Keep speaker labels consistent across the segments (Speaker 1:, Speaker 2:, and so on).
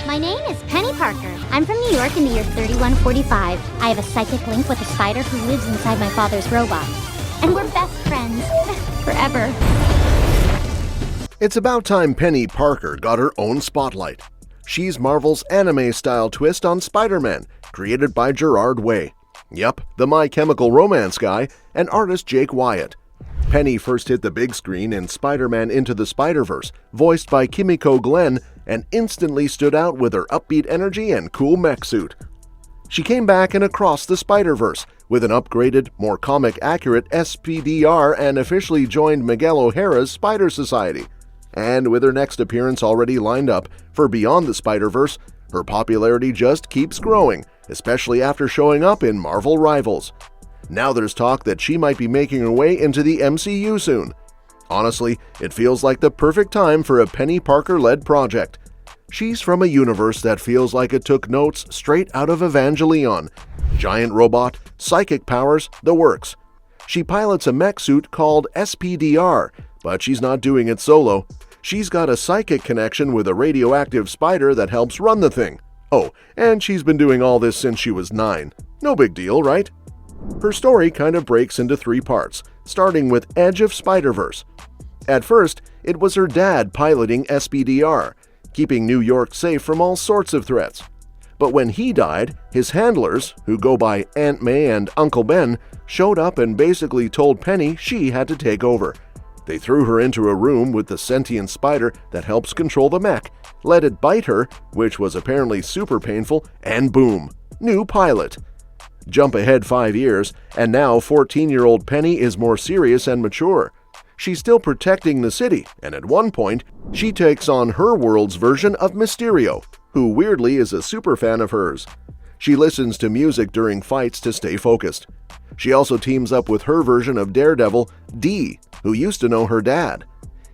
Speaker 1: My name is Penny Parker. I'm from New York in the year 3145. I have a psychic link with a spider who lives inside my father's robot. And we're best friends. Forever.
Speaker 2: It's about time Penny Parker got her own spotlight. She's Marvel's anime-style twist on Spider-Man, created by Gerard Way. Yep, the My Chemical Romance guy and artist Jake Wyatt. Penny first hit the big screen in Spider-Man Into the Spider-Verse, voiced by Kimiko Glenn, and instantly stood out with her upbeat energy and cool mech suit. She came back in Across the Spider-Verse with an upgraded, more comic-accurate SPDR and officially joined Miguel O'Hara's Spider Society. And with her next appearance already lined up for Beyond the Spider-Verse, her popularity just keeps growing, especially after showing up in Marvel Rivals. Now there's talk that she might be making her way into the MCU soon. Honestly, it feels like the perfect time for a Penny Parker-led project. She's from a universe that feels like it took notes straight out of Evangelion. Giant robot, psychic powers, the works. She pilots a mech suit called SPDR, but she's not doing it solo. She's got a psychic connection with a radioactive spider that helps run the thing. Oh, and she's been doing all this since she was 9. No big deal, right? Her story kind of breaks into 3 parts, starting with Edge of Spider-Verse. At first, it was her dad piloting SPDR, keeping New York safe from all sorts of threats. But when he died, his handlers, who go by Aunt May and Uncle Ben, showed up and basically told Penny she had to take over. They threw her into a room with the sentient spider that helps control the mech, let it bite her, which was apparently super painful, and boom, new pilot. Jump ahead 5 years, and now 14-year-old Penny is more serious and mature. She's still protecting the city, and at one point, she takes on her world's version of Mysterio, who weirdly is a superfan of hers. She listens to music during fights to stay focused. She also teams up with her version of Daredevil, Dee, who used to know her dad.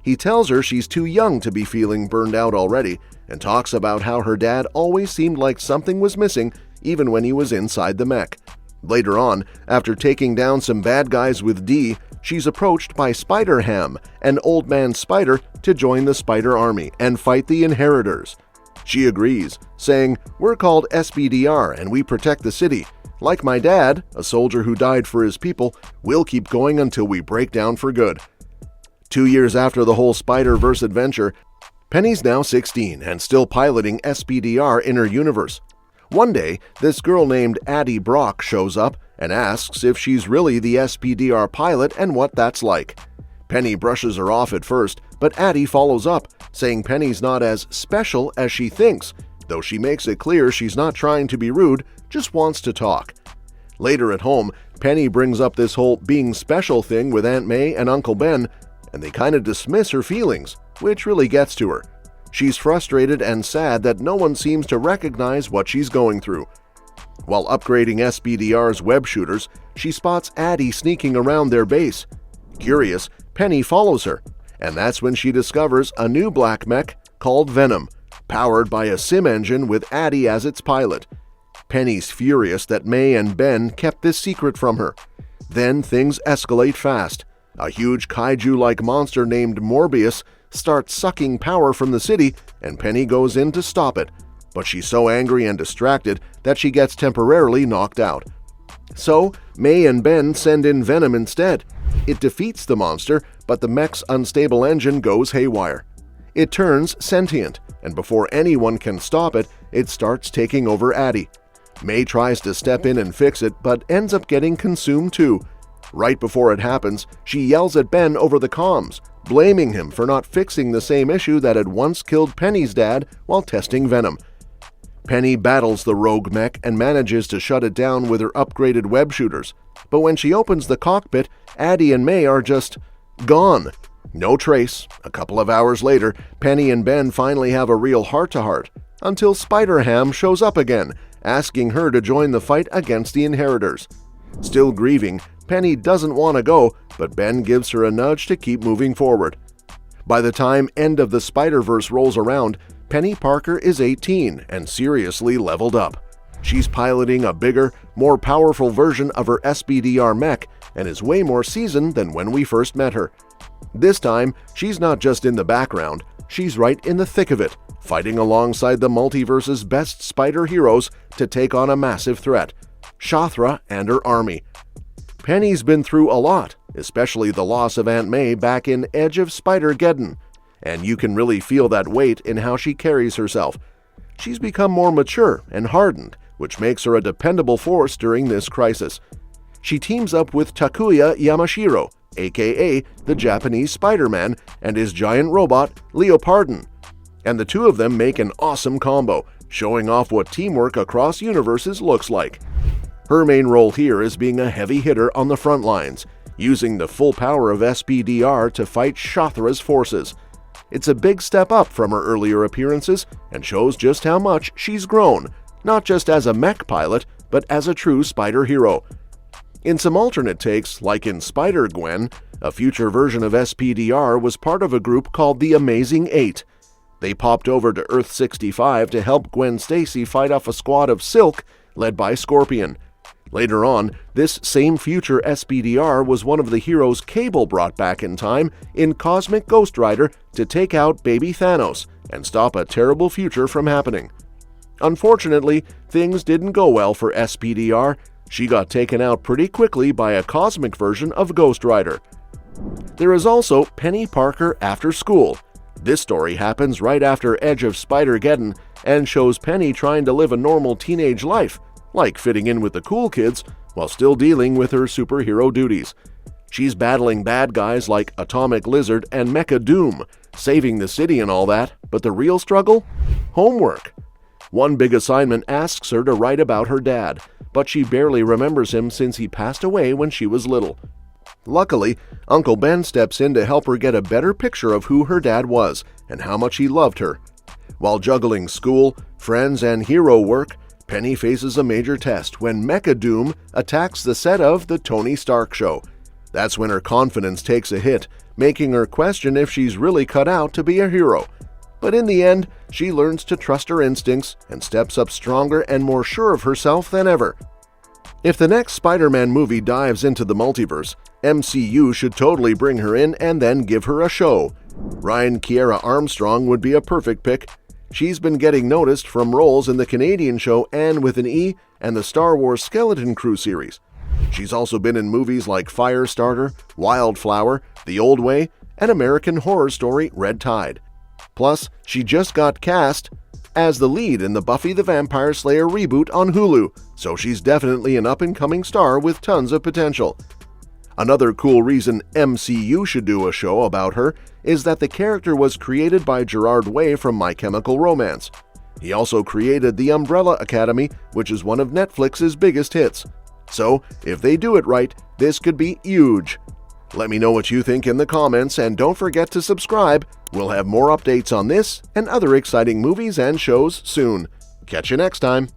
Speaker 2: He tells her she's too young to be feeling burned out already, and talks about how her dad always seemed like something was missing even when he was inside the mech. Later on, after taking down some bad guys with Dee, she's approached by Spider-Ham, an old man spider, to join the Spider Army and fight the Inheritors. She agrees, saying, "We're called SPDR and we protect the city. Like my dad, a soldier who died for his people, we'll keep going until we break down for good." 2 years after the whole Spider-Verse adventure, Penny's now 16 and still piloting SPDR in her universe. One day, this girl named Addie Brock shows up and asks if she's really the SPDR pilot and what that's like. Penny brushes her off at first, but Addie follows up, saying Penny's not as special as she thinks, though she makes it clear she's not trying to be rude, just wants to talk. Later at home, Penny brings up this whole being special thing with Aunt May and Uncle Ben, and they kind of dismiss her feelings, which really gets to her. She's frustrated and sad that no one seems to recognize what she's going through. While upgrading SPDR's web shooters, she spots Addie sneaking around their base. Curious, Penny follows her, and that's when she discovers a new black mech called Venom, powered by a sim engine with Addie as its pilot. Penny's furious that May and Ben kept this secret from her. Then things escalate fast. A huge kaiju-like monster named Morbius starts sucking power from the city, and Penny goes in to stop it. But she's so angry and distracted that she gets temporarily knocked out. So, May and Ben send in Venom instead. It defeats the monster, but the mech's unstable engine goes haywire. It turns sentient, and before anyone can stop it, it starts taking over Addie. May tries to step in and fix it, but ends up getting consumed too. Right before it happens, she yells at Ben over the comms, blaming him for not fixing the same issue that had once killed Penny's dad while testing Venom. Penny battles the rogue mech and manages to shut it down with her upgraded web shooters. But when she opens the cockpit, Addie and May are just gone. No trace. A couple of hours later, Penny and Ben finally have a real heart-to-heart, until Spider-Ham shows up again, asking her to join the fight against the Inheritors. Still grieving, Penny doesn't want to go, but Ben gives her a nudge to keep moving forward. By the time End of the Spider-Verse rolls around, Penny Parker is 18 and seriously leveled up. She's piloting a bigger, more powerful version of her SPDR mech and is way more seasoned than when we first met her. This time, she's not just in the background, she's right in the thick of it, fighting alongside the multiverse's best spider heroes to take on a massive threat, Shathra and her army. Penny's been through a lot, especially the loss of Aunt May back in Edge of Spider-Geddon, and you can really feel that weight in how she carries herself. She's become more mature and hardened, which makes her a dependable force during this crisis. She teams up with Takuya Yamashiro, aka the Japanese Spider-Man, and his giant robot, Leopardon. And the two of them make an awesome combo, showing off what teamwork across universes looks like. Her main role here is being a heavy hitter on the front lines, using the full power of SPDR to fight Shathra's forces. It's a big step up from her earlier appearances and shows just how much she's grown, not just as a mech pilot, but as a true spider hero. In some alternate takes, like in Spider-Gwen, a future version of SPDR was part of a group called the Amazing Eight. They popped over to Earth-65 to help Gwen Stacy fight off a squad of Silk led by Scorpion. Later on, this same future SPDR was one of the heroes Cable brought back in time in Cosmic Ghost Rider to take out baby Thanos and stop a terrible future from happening. Unfortunately, things didn't go well for SPDR. She got taken out pretty quickly by a cosmic version of Ghost Rider. There is also Penny Parker After School. This story happens right after Edge of Spider-Geddon and shows Penny trying to live a normal teenage life, like fitting in with the cool kids while still dealing with her superhero duties. She's battling bad guys like Atomic Lizard and Mecha Doom, saving the city and all that, but the real struggle? Homework. One big assignment asks her to write about her dad, but she barely remembers him since he passed away when she was little. Luckily, Uncle Ben steps in to help her get a better picture of who her dad was and how much he loved her. While juggling school, friends, and hero work, Penny faces a major test when Mecha Doom attacks the set of The Tony Stark Show. That's when her confidence takes a hit, making her question if she's really cut out to be a hero. But in the end, she learns to trust her instincts and steps up stronger and more sure of herself than ever. If the next Spider-Man movie dives into the multiverse, MCU should totally bring her in and then give her a show. Ryan Kiera Armstrong would be a perfect pick. She's been getting noticed from roles in the Canadian show Anne with an E and the Star Wars Skeleton Crew series. She's also been in movies like Firestarter, Wildflower, The Old Way, and American Horror Story Red Tide. Plus, she just got cast as the lead in the Buffy the Vampire Slayer reboot on Hulu, so she's definitely an up-and-coming star with tons of potential. Another cool reason MCU should do a show about her is that the character was created by Gerard Way from My Chemical Romance. He also created The Umbrella Academy, which is one of Netflix's biggest hits. So, if they do it right, this could be huge. Let me know what you think in the comments, and don't forget to subscribe. We'll have more updates on this and other exciting movies and shows soon. Catch you next time.